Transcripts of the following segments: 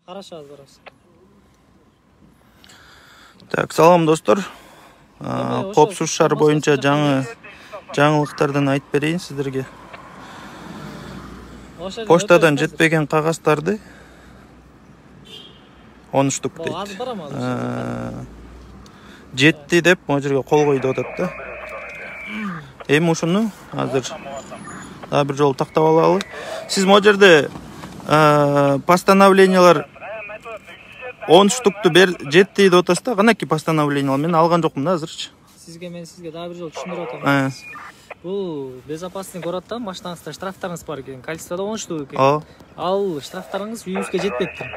Карашабыз, барабыз. Так, салам достор. Коопсуз шаар боюнча жаңылыктардан айтып берейин сиздерге. Поштадан жетпеген кагаздарды 10 штук дейт. Жетти деп могу жерге кол койду атат да. Эми ушуну азыр дагы бир жолу тактап алалы. Сиз могу жерде постановлениялар 10 штукту жетти деп атасыз да. Канаки постановлениялар мен алган жокмун да азырчы. Мен сизге дагы бир жолу түшүндүрүп атам. Бул безопасный городдон машинаңызда штрафтарыңыз бар экен. Количестводо 10 штук экен. Ал штрафтарыңыз үйүңүзгө жетпептир.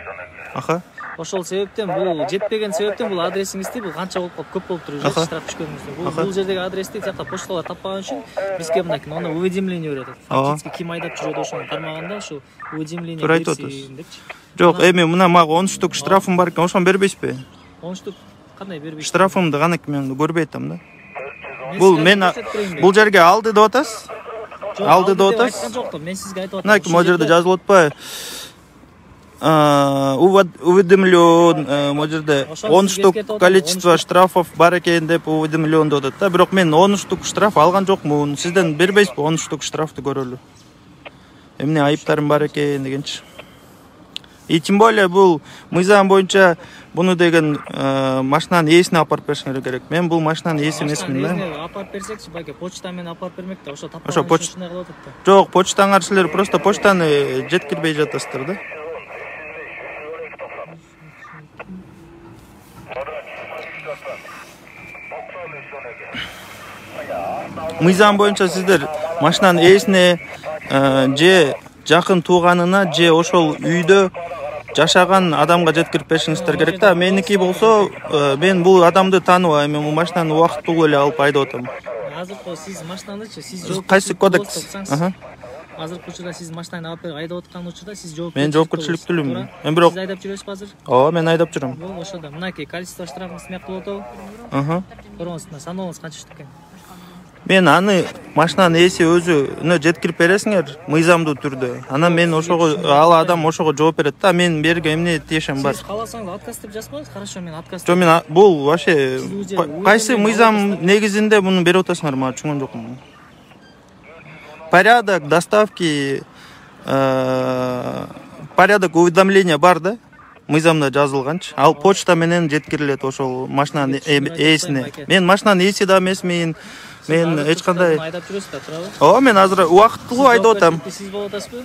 Аха. Ошол себептен бул жетпеген себептен бул адресиңизди бул канча көп болуп туруп жатат штраф түшкөнүңүздө. Бул жердеги адрести тиякта пошталар таппаган үчүн бизге мындай аны уведомление берет. Фактически ким айдап жүрөт ошону кармаганда ушу уведомление берсин депчи. Жок, эми мына мага 10 штук штрафым бар экен, ошону бербейсизби? 10 штук кандай бербейсиз? Штрафымды канаки мен көрбөй атам да. Бул жерге алды деп атасыз? Алды деп атасыз? Жок, мен сизге айтып атам. Мына могу жерде жазылып атпайбы? Уведомлен, могу жерде 10 штук количество штрафов бар экен деп уведомлен деп атат да. Бирок мен 10 штук штраф алган жокмун. Сизден бербейсизби 10 штук штрафты көрөлү? Эмне айыптарым бар экен дегенчи. И тем более бул мыйзам боюнча буну деген машинанын ээсине алып барып беришиңер керек. Мен бул машинанын ээси эмесмин да. Алып барып берсекчи, байке почта менен алып барып бермек да. Ошо таппаган ушундай кылып атат да. Жок, почтаңар силер просто почтаны жеткирбей жатасыздар да. Мыйзам боюнча сиздер машинанын ээсине же жакын тууганына же ошол үйдө жашаган адамга жеткирип беришиңиздер керек да. Меники болсо мен бул адамды тааныбайм, мен бул машинаны убактылуу эле алып айдап атам. Азыркы сиз машинаңызчы, сиз жооп кайсы кодекс? Азыркы учурда сиз машинаны алып айдап аткан учурда сиз жооп мен жоопкерчиликтүүлүмүн. Мен бирок сиз айдап жүрөсүзбү азыр? Ооба, мен айдап жүрөм. Бул ошодо мынакей количество штрафыңыз мыякта болот атабы? Көрүңүз, санооңуз канча штук экен? Мен аны машинанын ээси өзүнө жеткирип бересиңер мыйзамдуу түрдө. Анан мен ошого ал адам ошого жооп берет да. Мен берге эмне тиешем бар. Сиз кааласаңыз отказ деп жазып коюңуз. Хорошо, мен отказ. Жок, мен бул вообще кайсы мыйзам негизинде муну берип атасыңар, мага түшүнгөн жокмун. Порядок доставки, порядок уведомления бар да. Мыйзамда жазылганчы. Ал почта менен жеткирилет ошол машинанын ээсине. Мен машинанын ээси да эмесмин. Мен эч кандай айдап жүрөсүз да, туурабы? Ооба, мен азыр убактылуу айдап атам. Сиз болуп атасызбы?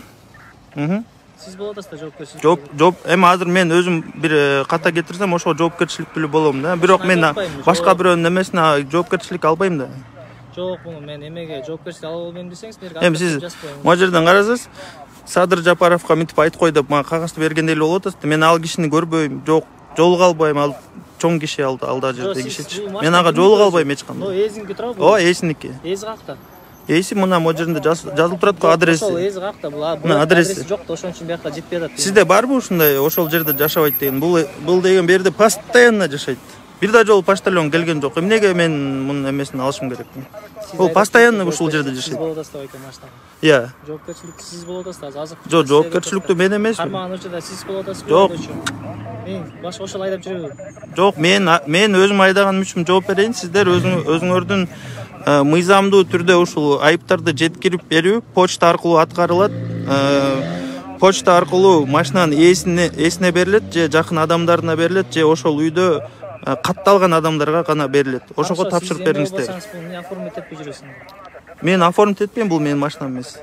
Сиз болуп атасызбы жоопкерчилик? Жооп, эми азыр мен өзүм бир ката кетирсем, ошого жоопкерчиликтүү болом да. Бирок мен башка бирөөнүн эмесине жоопкерчилик албайм да. Жок, мен эмеге жоопкерчилик ала албайм десеңиз, мен эми сиз могу жерден карасаңыз, Садыр Жапаровго мынтип айтып кой деп мага кагазды бергендей эле болуп атат. Мен ал кишини көрбөйм, жок, жолуга албайм, ал чоң киши алда жерде кишичи. Мен ага жолуга албайм эч кандай. Ээсиники турабы? Ооба, ээсиники. Ээси какта? Ээси мына могу жерде жазылып турат го адреси. Ошол ээси какта, бул адреси жок да, ошон үчүн биякка жетпей атат. Сизде барбы ушундай ошол жерде жашабайт деген? Бул деген берде постоянно жашайт. Бир да жолу почтальон келген жок. Эмнеге мен мунун эмесин алышым керекмин? Бул постоянно ушул жерде жашайт. Сиз болуп атасызбы экен машинага? Иә. Жоопкерчиликти сиз болуп атасызбы азыр? Жок, жоопкерчиликтүү мен эмесмин. Кармаган учурда сиз болуп атасызбы? Жок. Мен башка ошол айдап жүрөбүм. Жок, мен өзүм айдаганым үчүн жооп берейин. Сиздер өзүңөрдүн мыйзамдуу түрдө ушул айыптарды жеткирип берүү почта аркылуу аткарылат. Почта аркылуу машинанын ээсине берилет, же жакын адамдарына берилет, же ошол үйдө катталган адамдарга гана берилет. Ошого тапшырып бериңиздер. Эмне оформить этпей жүрөсүң? Мен оформить этпейм, бул менин машинам эмес.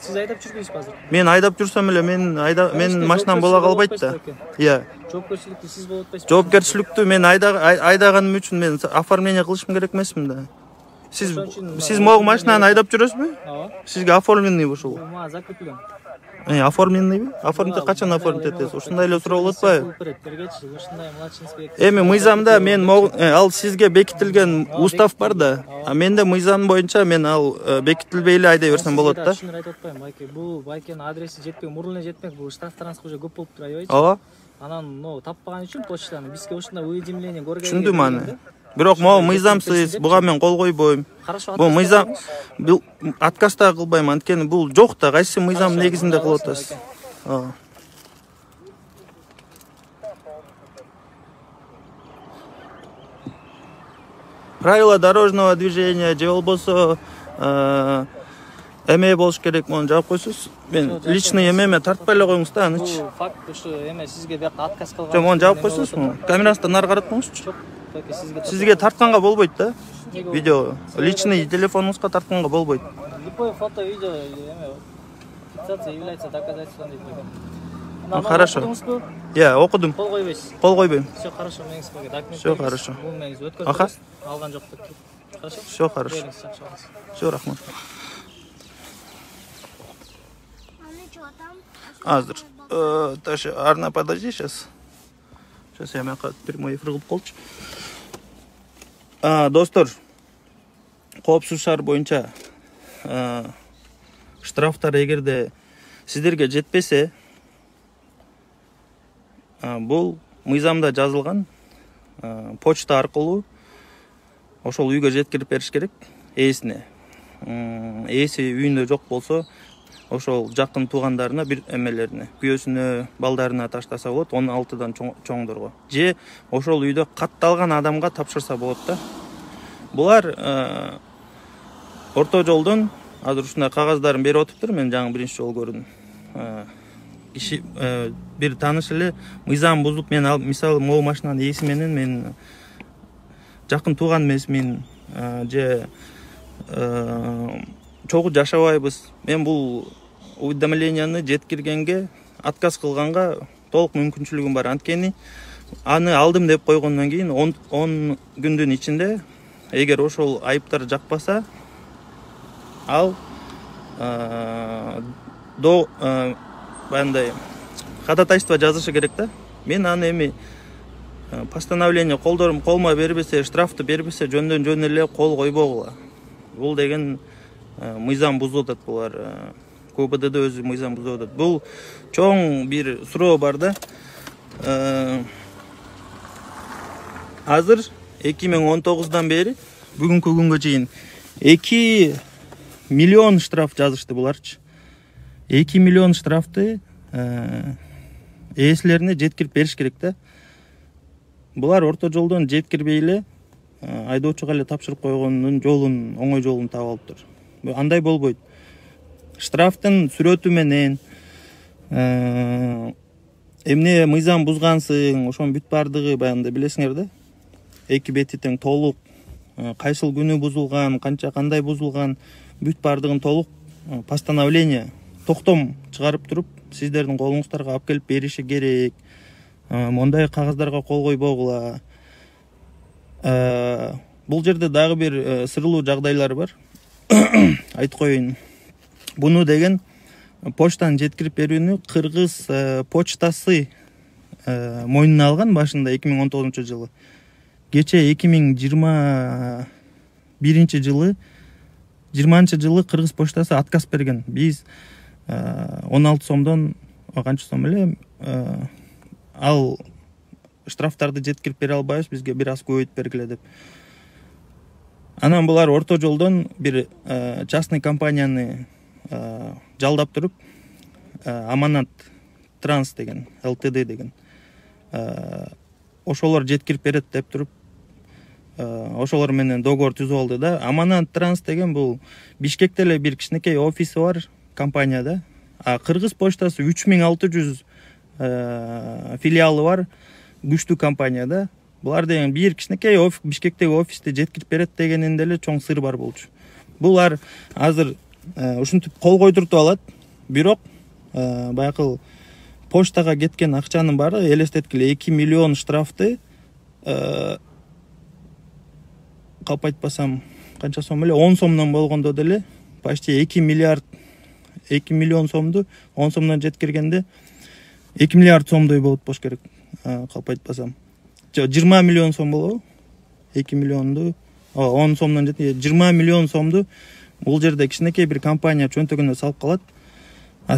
Сиз айдап жүрбөйсүзбү азыр? Мен айдап жүрсөм эле менин машинам бола калбайт да. Иә. Жоопкерчиликти сиз болуп атпайсызбы? Жоопкерчиликтүү мен айдаганым үчүн мен оформление кылышым керек эмесмин да. Сиз могу машинаны айдап жүрөсүзбү? Ооба. Сизге оформленный ушул. Мага закреплен. Оформленныйбы? Оформить качан оформить этесиз? Ушундай эле суроо болот атпайбы? Ушундай младший инспектор. Эми мыйзамда мен ал сизге бекитилген устав бар да. А менде мыйзам боюнча мен ал бекитилбей эле айдай берсем болот да. Түшүнүп айтып атпайм, байке. Бул байкенин адреси жетпей, мурун эле жетмек. Бул штрафтарыңыз уже көп болуп тур, аябайчы. Ооба. Анан, таппаган үчүн почтаны бизге ушундай уведомление көргөн. Түшүндүм аны. Бирок могу мыйзамсыз, буга мен кол койбойм. Бул мыйзам отказ да кылбайм, анткени бул жок да, кайсы мыйзам негизинде кылып атасыз. Правила дорожного движения же болбосо эме болуш керек, муну жаап койсуз. Мен личный эмеме тартпай эле коюңуз да, анычы. Бул факт ушу эме сизге бияка отказ кылган. Жок, муну жаап койсуз. Камерасынан нары каратмаңызчы. Сизге тартканга болбойт да. Видео личный телефонуңузга тартканга болбойт. Любое фото, видео эме фиксация является доказательством дейт. Хорошо. Я окудум. Кол койбойсуз. Кол койбойм. Все хорошо, мен сизге документ. Все хорошо. Бул мениз өткөрүп Аха. алган жок деп. Хорошо? Все хорошо. Все, рахмат. Азыр. Таша, Арна, подожди сейчас. Сейчас я прямой эфир кылып колчу. Достор, коопсуз шаар боюнча штрафтар эгерде сиздерге жетпесе, бул мыйзамда жазылган почта аркылуу ошол үйгө жеткирип бериш керек ээсине. Ээси үйүндө жок болсо, ошол жакын туугандарына, бир эмелерине, күйөөсүнө, балдарына таштаса болот, 16-дан чоңдорго. Же ошол үйдө катталган адамга тапшырса болот да. Булар орто жолдон азыр ушундай кагаздарын берип отуптур, мен жаңы биринчи жолу көрдүм. Киши бир тааныш эле мыйзам бузуп, мен мисалы могу машинанын ээси менен мен жакын тууган эмесмин, же чогуу жашабайбыз. Мен бул уведомленияны жеткиргенге, отказ кылганга толук мүмкүнчүлүгүм бар. Анткени аны алдым деп койгондон кийин 10 күндүн ичинде эгер ошол айыптар жакпаса, ал бандай ходатайство жазышы керек да. Мен аны эми постановление колмо бербесе, штрафты бербесе, жөндөн жөн эле кол койбогула. Бул деген мыйзам бузуп атат булар. КБД өзү мыйзам бузуп атат. Бул чоң бир суроо бар да. Азыр 2019-дан бери бүгүнкү күнгө чейин 2 миллион штраф жазышты буларчы. 2 миллион штрафты ээсилерине жеткирип бериш керек да. Булар орто жолдон жеткирбей эле айдоочуга эле тапшырып койгондун жолун, оңой жолун таап алыптыр. Андай болбойт. Штрафтын сүрөтү менен эмне мыйзам бузгансың, ошонун бүт бардыгы баягындай билесиңер да. Эки бети тең толук, кайсыл күнү бузулган, канча кандай бузулган, бүт бардыгын толук постановление, токтом чыгарып туруп, сиздердин колуңуздарга алып келип бериши керек. Мондай кагаздарга кол койбогула. Бул жерде дагы бир сырылуу жагдайлар бар. Айтып коеюн. Буну деген почтаны жеткирип берүүнү Кыргыз почтасы мойнуна алган башында 2019-жылы. Кече 2021-жылы 20-жылы Кыргыз почтасы отказ берген. Биз 16 сомдон канча сом эле ал штрафтарды жеткирип бере албайбыз, бизге бир аз көбөйтүп бергиле деп. Анан булар орто жолдон бир частный компанияны жалдап туруп, Аманат Транс деген, ЛТД деген, ошолор жеткирип берет деп туруп, ошолор менен договор түзүп алды да. Аманат Транс деген бул Бишкекте эле бир кичинекей офиси бар компанияда. Кыргыз почтасы 3600 филиалы бар күчтүү компанияда. Булар деген бир кичинекей Бишкектеги офисти жеткирип берет дегенинде эле чоң сыр бар болчу. Булар азыр ушинтип кол койдуртуп алат, бирок баягы почтага кеткен акчанын баары элестеткиле 2 миллион штрафты калп айтпасам канча сом эле 10 сомдон болгондо деле почти 2 миллион сомду 10 сомдон жеткиргенде 2 миллиард сомдой болот болуш керек, калп айтпасам. 20 миллион сом болобу? 2 миллионду 10 сомдон 20 миллион сомду бул жерде кичинекей бир компания чөнтөгүнө салып калат.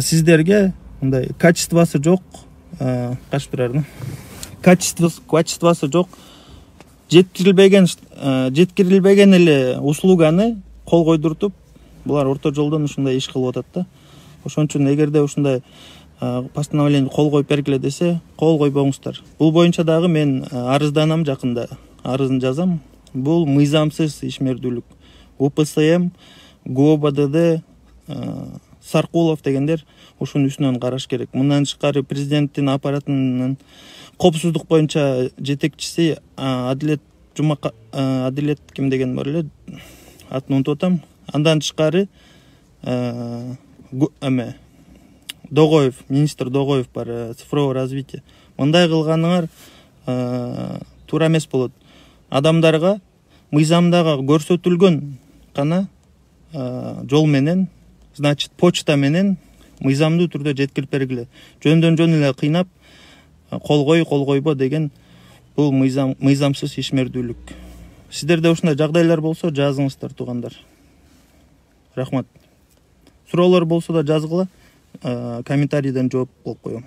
Сиздерге мындай качествосы жок, качествосы жок, жеткирилбеген эле услуганы кол койдуртуп, булар орто жолдон ушундай иш кылып атат да. Ошон үчүн эгерде ушундай постановление кол коюп бергиле десе, кол койбоңуздар. Бул боюнча дагы мен арызданам, жакында арызын жазам. Бул мыйзамсыз ишмердүүлүк. УПСМ, ГУБДД, Саркулов дегендер ушунун үстүнөн караш керек. Мындан тышкары президенттин аппаратынын коопсуздук боюнча жетекчиси Адилет ким деген бар эле, атын унутуп атам. Андан тышкары Догоев, министр Догоев бар, цифровой развитие. Мындай кылганыңар туура эмес болот. Адамдарга мыйзамдагы көрсөтүлгөн гана жол менен, значит, почта менен мыйзамдуу түрдө жеткирип бергиле. Жөндөн жөн эле кыйнап кол койбо деген бул мыйзамсыз ишмердүүлүк. Сиздерде ушундай жагдайлар болсо жазыңыздар, туугандар. Рахмат. Суроолор болсо да жазгыла, комментарийден жооп кылып коем.